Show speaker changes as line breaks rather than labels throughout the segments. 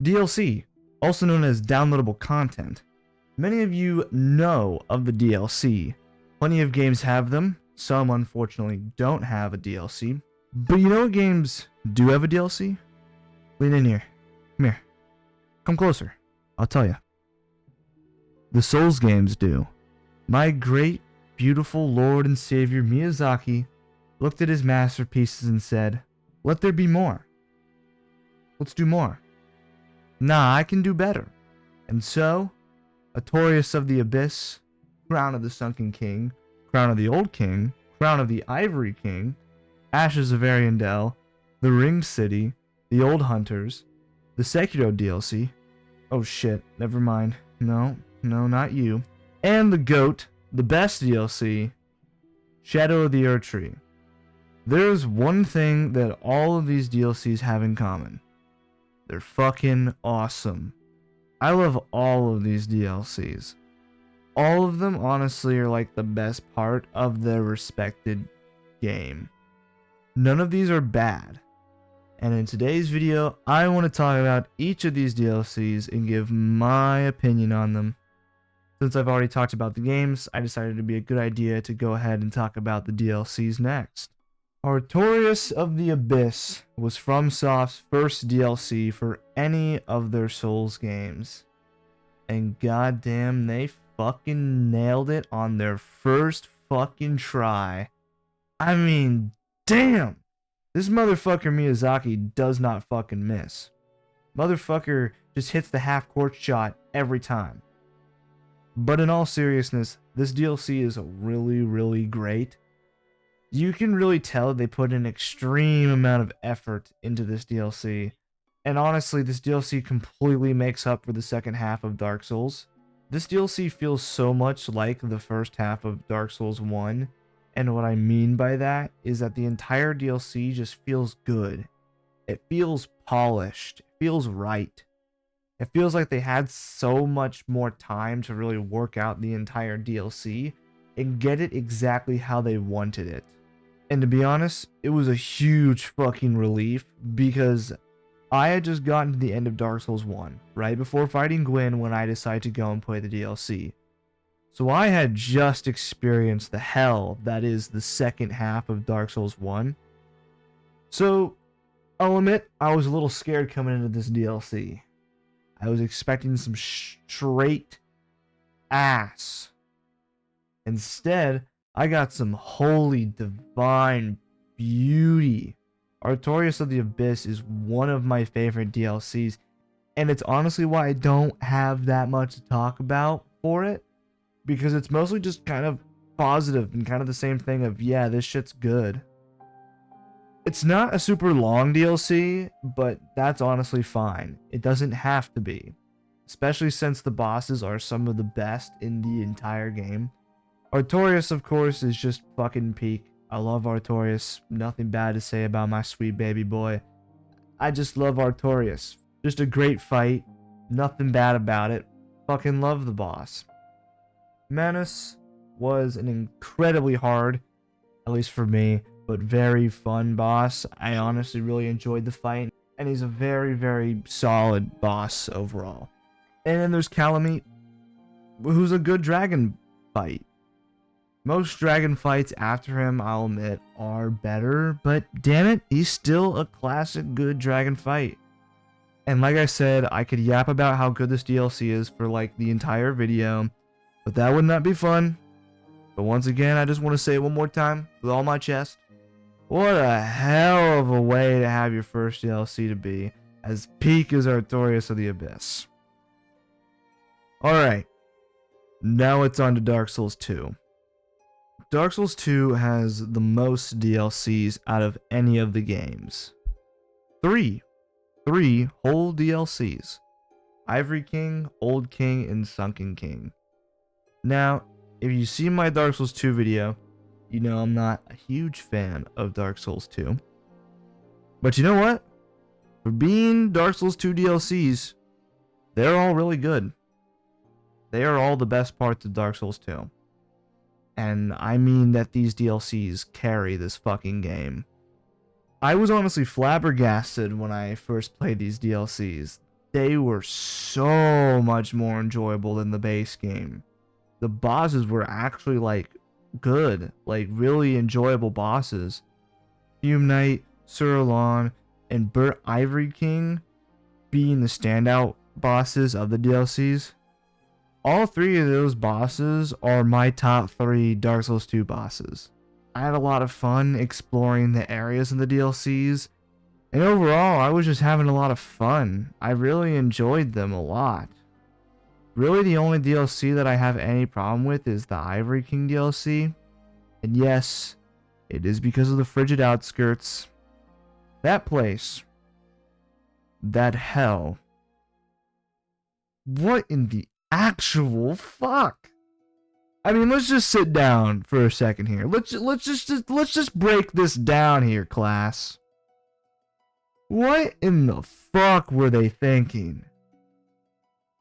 DLC, also known as downloadable content. Many of you know of the DLC. Plenty of games have them. Some unfortunately don't have a DLC. But you know what games do have a DLC? Lean in here. Come here. Come closer. I'll tell you. The Souls games do. My great, beautiful Lord and Savior Miyazaki looked at his masterpieces and said, "Let there be more. Let's do more. Nah, I can do better." And so, Artorias of the Abyss, Crown of the Sunken King, Crown of the Old King, Crown of the Ivory King, Ashes of Ariandel, The Ringed City, The Old Hunters, the Sekiro DLC. Oh shit, never mind. No, not you. And the GOAT, the best DLC, Shadow of the Erdtree. There's one thing that all of these DLCs have in common. They're fucking awesome. I love all of these DLCs. All of them honestly are like the best part of their respected game. None of these are bad. And in today's video, I want to talk about each of these DLCs and give my opinion on them. Since I've already talked about the games, I decided it'd be a good idea to go ahead and talk about the DLCs next. Artorias of the Abyss was FromSoft's first DLC for any of their Souls games. And goddamn, they fucking nailed it on their first fucking try. I mean, damn! This motherfucker Miyazaki does not fucking miss. Motherfucker just hits the half-court shot every time. But in all seriousness, this DLC is really, really great. You can really tell they put an extreme amount of effort into this DLC. And honestly, this DLC completely makes up for the second half of Dark Souls. This DLC feels so much like the first half of Dark Souls 1. And what I mean by that is that the entire DLC just feels good. It feels polished. It feels right. It feels like they had so much more time to really work out the entire DLC and get it exactly how they wanted it. And to be honest, it was a huge fucking relief because I had just gotten to the end of Dark Souls 1, right before fighting Gwyn when I decided to go and play the DLC. So I had just experienced the hell that is the second half of Dark Souls 1. So, I'll admit, I was a little scared coming into this DLC. I was expecting some straight ass. Instead, I got some holy divine beauty. Artorias of the Abyss is one of my favorite DLCs, and it's honestly why I don't have that much to talk about for it. Because it's mostly just kind of positive and kind of the same thing of, yeah, this shit's good. It's not a super long DLC, but that's honestly fine. It doesn't have to be. Especially since the bosses are some of the best in the entire game. Artorias, of course, is just fucking peak. I love Artorias. Nothing bad to say about my sweet baby boy. I just love Artorias. Just a great fight. Nothing bad about it. Fucking love the boss. Manus was an incredibly hard, at least for me, but very fun boss. I honestly really enjoyed the fight, and he's a very, very solid boss overall. And then there's Calamite, who's a good dragon fight. Most dragon fights after him, I'll admit, are better, but damn it, he's still a classic good dragon fight. And like I said, I could yap about how good this DLC is for like the entire video, but that would not be fun. But once again, I just want to say it one more time with all my chest. What a hell of a way to have your first DLC to be, as peak as Artorias of the Abyss. Alright, now it's on to Dark Souls 2. Dark Souls 2 has the most DLCs out of any of the games. Three whole DLCs. Ivory King, Old King, and Sunken King. Now, if you see my Dark Souls 2 video, you know I'm not a huge fan of Dark Souls 2. But you know what? For being Dark Souls 2 DLCs, they're all really good. They are all the best parts of Dark Souls 2. And I mean that these DLCs carry this fucking game. I was honestly flabbergasted when I first played these DLCs. they were so much more enjoyable than the base game. The bosses were actually like good, like really enjoyable bosses. Fume Knight, Surlon, and Burt Ivory King being the standout bosses of the DLCs. All three of those bosses are my top 3 Dark Souls 2 bosses. I had a lot of fun exploring the areas in the DLCs, and overall I was just having a lot of fun. I really enjoyed them a lot. Really the only DLC that I have any problem with is the Ivory King DLC, and yes, it is because of the frigid outskirts. That place, that hell, what in the actual fuck? I mean, let's just sit down for a second here. Let's just break this down here, class. What in the fuck were they thinking?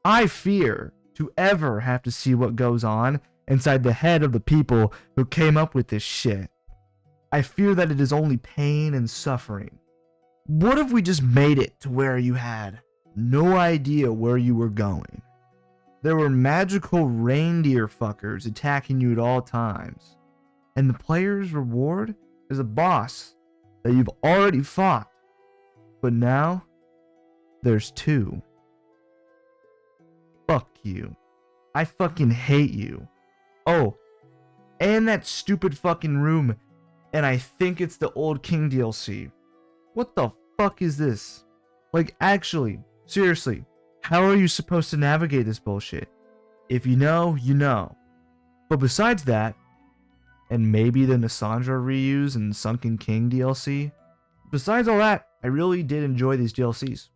I fear to ever have to see what goes on inside the head of the people who came up with this shit. I fear that it is only pain and suffering. What if we just made it to where you had no idea where you were going? There were magical reindeer fuckers attacking you at all times. And the player's reward is a boss that you've already fought. But now, there's 2. Fuck you. I fucking hate you. Oh, and that stupid fucking room, and I think it's the Old King DLC. What the fuck is this? Like, actually, seriously, how are you supposed to navigate this bullshit? If you know, you know. But besides that, and maybe the Nassandra reuse and Sunken King DLC, besides all that, I really did enjoy these DLCs.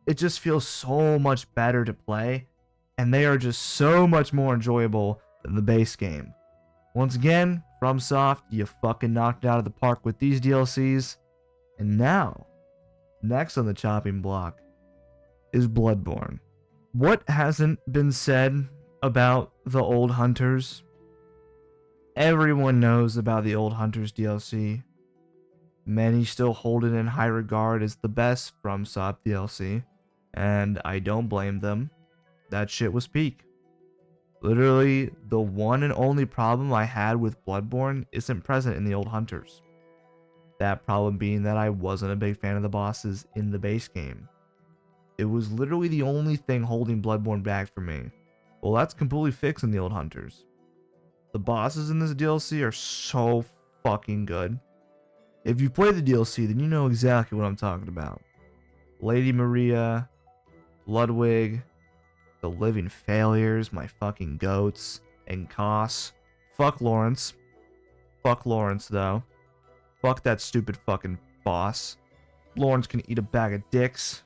It just feels so much better to play, and they are just so much more enjoyable than the base game. Once again, FromSoft, you fucking knocked it out of the park with these DLCs. And now, next on the chopping block is Bloodborne. What hasn't been said about the Old Hunters? Everyone knows about the Old Hunters DLC. Many still hold it in high regard as the best FromSoft DLC, and I don't blame them. That shit was peak. Literally, the one and only problem I had with Bloodborne isn't present in the Old Hunters. That problem being that I wasn't a big fan of the bosses in the base game. It was literally the only thing holding Bloodborne back for me. Well, that's completely fixed in the Old Hunters. The bosses in this DLC are so fucking good. If you play the DLC, then you know exactly what I'm talking about. Lady Maria, Ludwig, the Living Failures, my fucking goats, and Koss. Fuck Lawrence. Fuck Lawrence, though. Fuck that stupid fucking boss. Lawrence can eat a bag of dicks.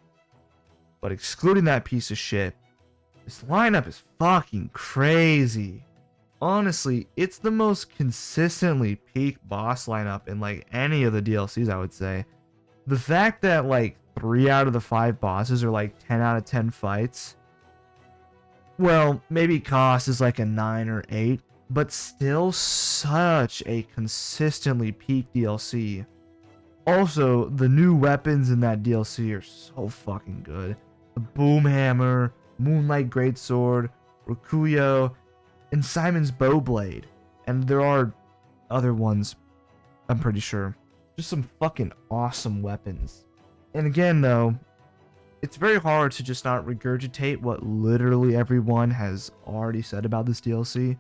But excluding that piece of shit, this lineup is fucking crazy. Honestly, it's the most consistently peak boss lineup in like any of the DLCs, I would say. The fact that like 3 out of the 5 bosses are like 10 out of 10 fights. Well, maybe Koss is like a 9 or 8, but still such a consistently peak DLC. Also, the new weapons in that DLC are so fucking good. The Boomhammer, Moonlight Greatsword, Rokuyo, and Simon's Bowblade. And there are other ones, I'm pretty sure. Just some fucking awesome weapons. And again, though, it's very hard to just not regurgitate what literally everyone has already said about this DLC.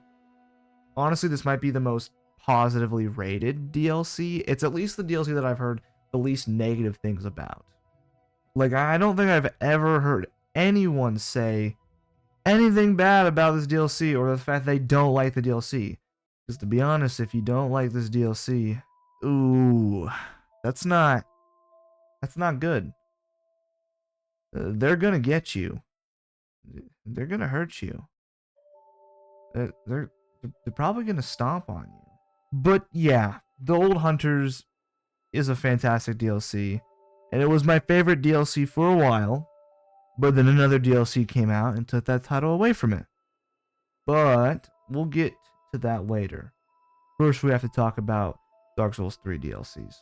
Honestly, this might be the most positively rated DLC. It's at least the DLC that I've heard the least negative things about. Like, I don't think I've ever heard anyone say anything bad about this DLC or the fact they don't like the DLC. Because to be honest, if you don't like this DLC, ooh, that's not good. They're gonna get you. They're gonna hurt you. They're probably gonna stomp on you. But yeah, the Old Hunters is a fantastic DLC, and it was my favorite DLC for a while. But then another DLC came out and took that title away from it. But we'll get to that later. First, we have to talk about Dark Souls 3 DLCs.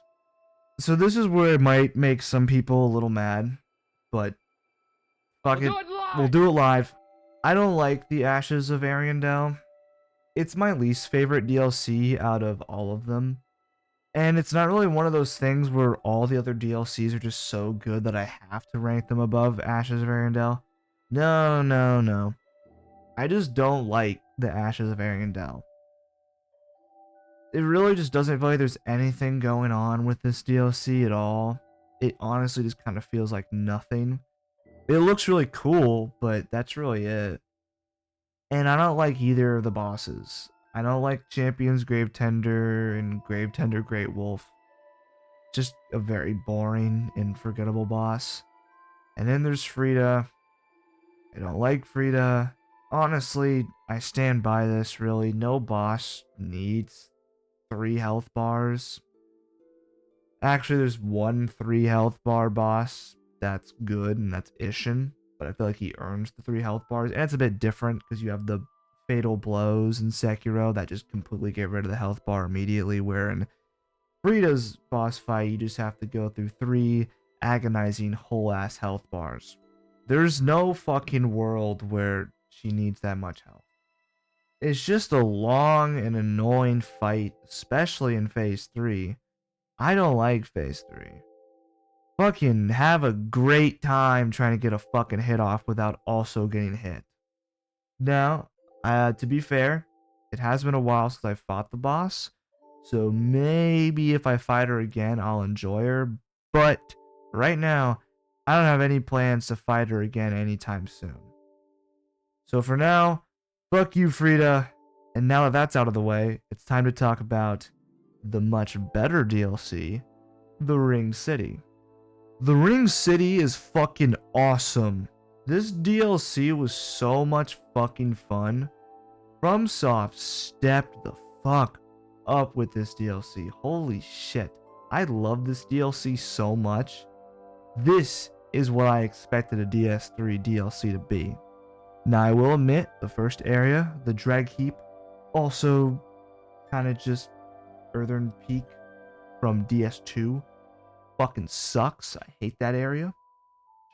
So this is where it might make some people a little mad, but Fuck it. We'll do it live. I don't like the Ashes of Ariandel. It's my least favorite DLC out of all of them. And it's not really one of those things where all the other DLCs are just so good that I have to rank them above Ashes of Ariandel. No, no, no. I just don't like the Ashes of Ariandel. It really just doesn't feel like there's anything going on with this DLC at all. It honestly just kind of feels like nothing. It looks really cool, but that's really it. And I don't like either of the bosses. I don't like Champions Gravetender and Gravetender Great Wolf. Just a very boring and forgettable boss. And then there's Frida. I don't like Frida. Honestly, I stand by this really. No boss needs 3 health bars. Actually, there's one 3 health bar boss that's good, and that's Ishin. But I feel like he earns the 3 health bars. And it's a bit different because you have the fatal blows in Sekiro that just completely get rid of the health bar immediately. Where in Frida's boss fight, you just have to go through 3 agonizing whole ass health bars. There's no fucking world where she needs that much health. It's just a long and annoying fight, especially in Phase 3. I don't like Phase 3. Fucking have a great time trying to get a fucking hit off without also getting hit. Now, to be fair, it has been a while since I fought the boss, so maybe if I fight her again, I'll enjoy her, but right now, I don't have any plans to fight her again anytime soon. So for now, fuck you, Frida. And now that that's out of the way, it's time to talk about the much better DLC, The Ring City. The Ring City is fucking awesome. This DLC was so much fucking fun. FromSoft stepped the fuck up with this DLC. Holy shit. I love this DLC so much. This is what I expected a DS3 DLC to be. Now I will admit, the first area, the Drag Heap, also kind of just Earthern Peak from DS2, fucking sucks. I hate that area.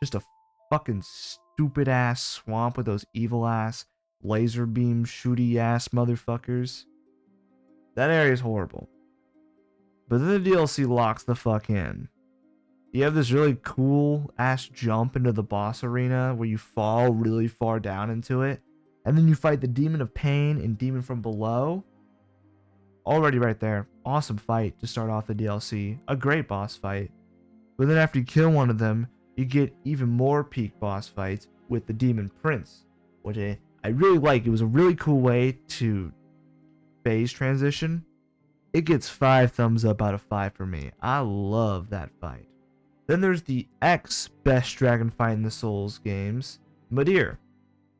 Just a fucking stupid ass swamp with those evil ass laser beam shooty ass motherfuckers. That area is horrible. But then the DLC locks the fuck in. You have this really cool ass jump into the boss arena where you fall really far down into it. And then you fight the Demon of Pain and Demon from Below. Already right there. Awesome fight to start off the DLC. A great boss fight. But then after you kill one of them, you get even more peak boss fights with the Demon Prince. Which I really like. It was a really cool way to phase transition. It gets 5 thumbs up out of 5 for me. I love that fight. Then there's the best dragon fight in the Souls games, Midir.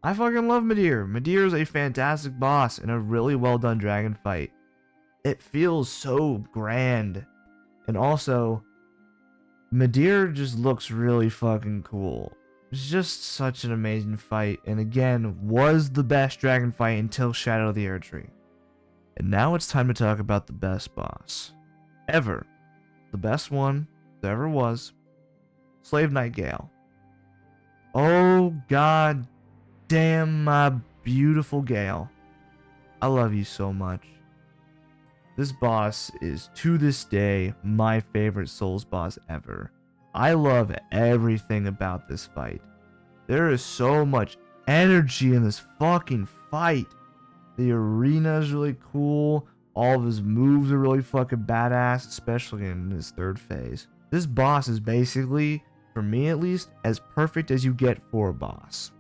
I fucking love Midir. Midir is a fantastic boss and a really well done dragon fight. It feels so grand. And also, Midir just looks really fucking cool. It's just such an amazing fight, and again, was the best dragon fight until Shadow of the Erdtree. And now it's time to talk about the best boss ever. The best one there ever was. Slave Knight Gale. Oh god damn my beautiful Gale. I love you so much. This boss is to this day my favorite Souls boss ever. I love everything about this fight. There is so much energy in this fucking fight. The arena is really cool. All of his moves are really fucking badass, especially in his 3rd phase. This boss is basically, for me at least, as perfect as you get for a boss.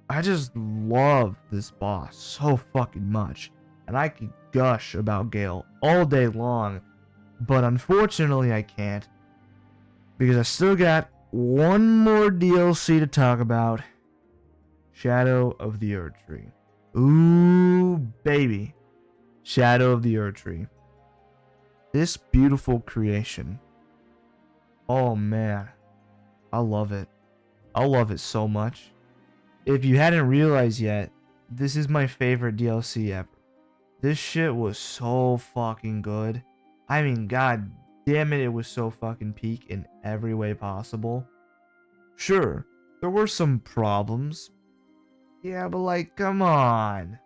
I just love this boss so fucking much. And I could gush about Gale all day long. But unfortunately I can't. Because I still got one more DLC to talk about. Shadow of the Erdtree. Ooh, baby. Shadow of the Erdtree. This beautiful creation. Oh man. I love it. I love it so much. If you hadn't realized yet, this is my favorite DLC ever. This shit was so fucking good. I mean, god damn it, it was so fucking peak in every way possible. Sure, There were some problems. Yeah, but like, come on.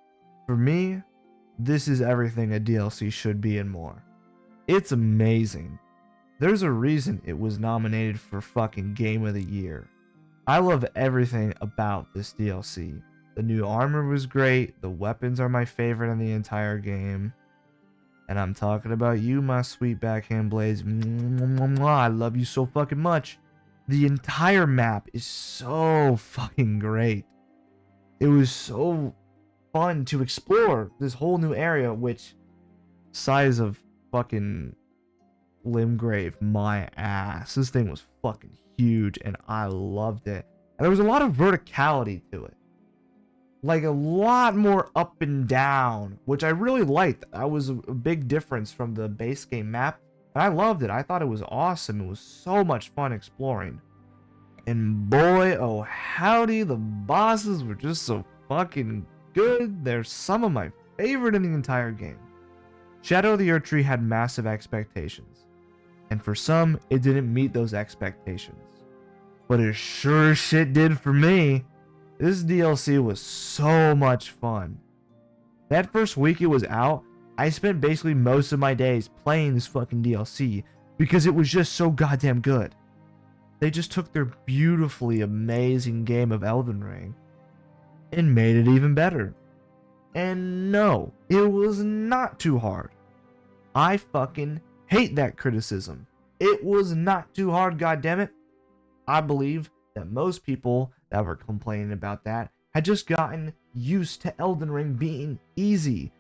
For me, this is everything a DLC should be and more. It's amazing. There's a reason it was nominated for fucking Game of the Year. I love everything about this DLC. The new armor was great, the weapons are my favorite in the entire game. And I'm talking about you, my sweet backhand blades. I love you so fucking much. The entire map is so fucking great. It was so fun to explore this whole new area, which size of fucking Limgrave, my ass. This thing was fucking huge and I loved it. And there was a lot of verticality to it. Like a lot more up and down, which I really liked. That was a big difference from the base game map. And I loved it. I thought it was awesome. It was so much fun exploring. And boy, oh howdy, the bosses were just so fucking good. They're some of my favorite in the entire game. Shadow of the Erdtree had massive expectations. And for some, it didn't meet those expectations. But it sure as shit did for me. This DLC was so much fun. That first week it was out, I spent basically most of my days playing this fucking DLC because it was just so goddamn good. They just took their beautifully amazing game of Elden Ring and made it even better. And no, it was not too hard. I fucking hate that criticism. It was not too hard, goddammit. I believe that most people that were complaining about that had just gotten used to Elden Ring being easy.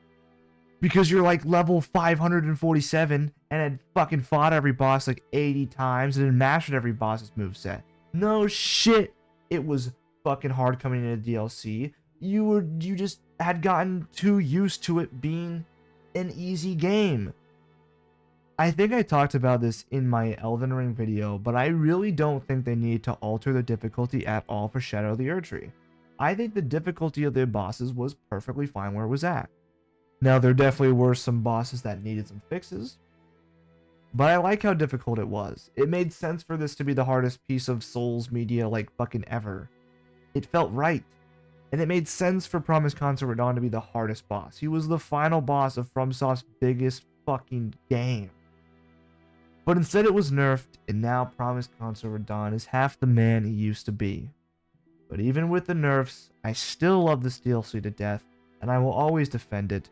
Because you're like level 547 and had fucking fought every boss like 80 times and had mastered every boss's moveset. No shit. It was fucking hard coming into DLC. You just had gotten too used to it being an easy game. I think I talked about this in my Elden Ring video, but I really don't think they need to alter the difficulty at all for Shadow of the Erdtree. I think the difficulty of the bosses was perfectly fine where it was at. Now, there definitely were some bosses that needed some fixes, but I like how difficult it was. It made sense for this to be the hardest piece of Souls media like fucking ever. It felt right. And it made sense for Promised Consort Radahn to be the hardest boss. He was the final boss of FromSoft's biggest fucking game. But instead it was nerfed, and now Promised Consort Radahn is half the man he used to be. But even with the nerfs, I still love this DLC to death, and I will always defend it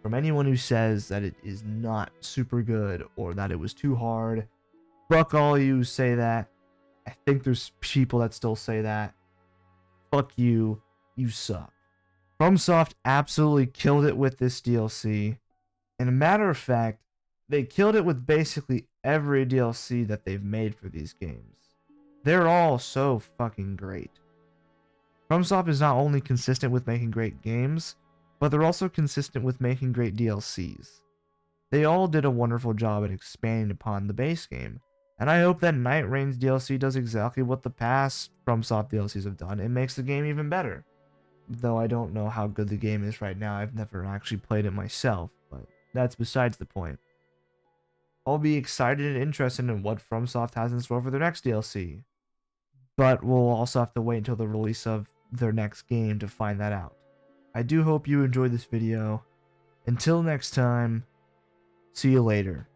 from anyone who says that it is not super good or that it was too hard. Fuck all you who say that. I think there's people that still say that. Fuck you. You suck. FromSoft absolutely killed it with this DLC. And a matter of fact, they killed it with basically every DLC that they've made for these games. They're all so fucking great. FromSoft is not only consistent with making great games, but they're also consistent with making great DLCs. They all did a wonderful job at expanding upon the base game, and I hope that Night Rain's DLC does exactly what the past FromSoft DLCs have done and makes the game even better. Though I don't know how good the game is right now, I've never actually played it myself, but that's besides the point. I'll be excited and interested in what FromSoft has in store for their next DLC, but we'll also have to wait until the release of their next game to find that out. I do hope you enjoyed this video. Until next time, see you later.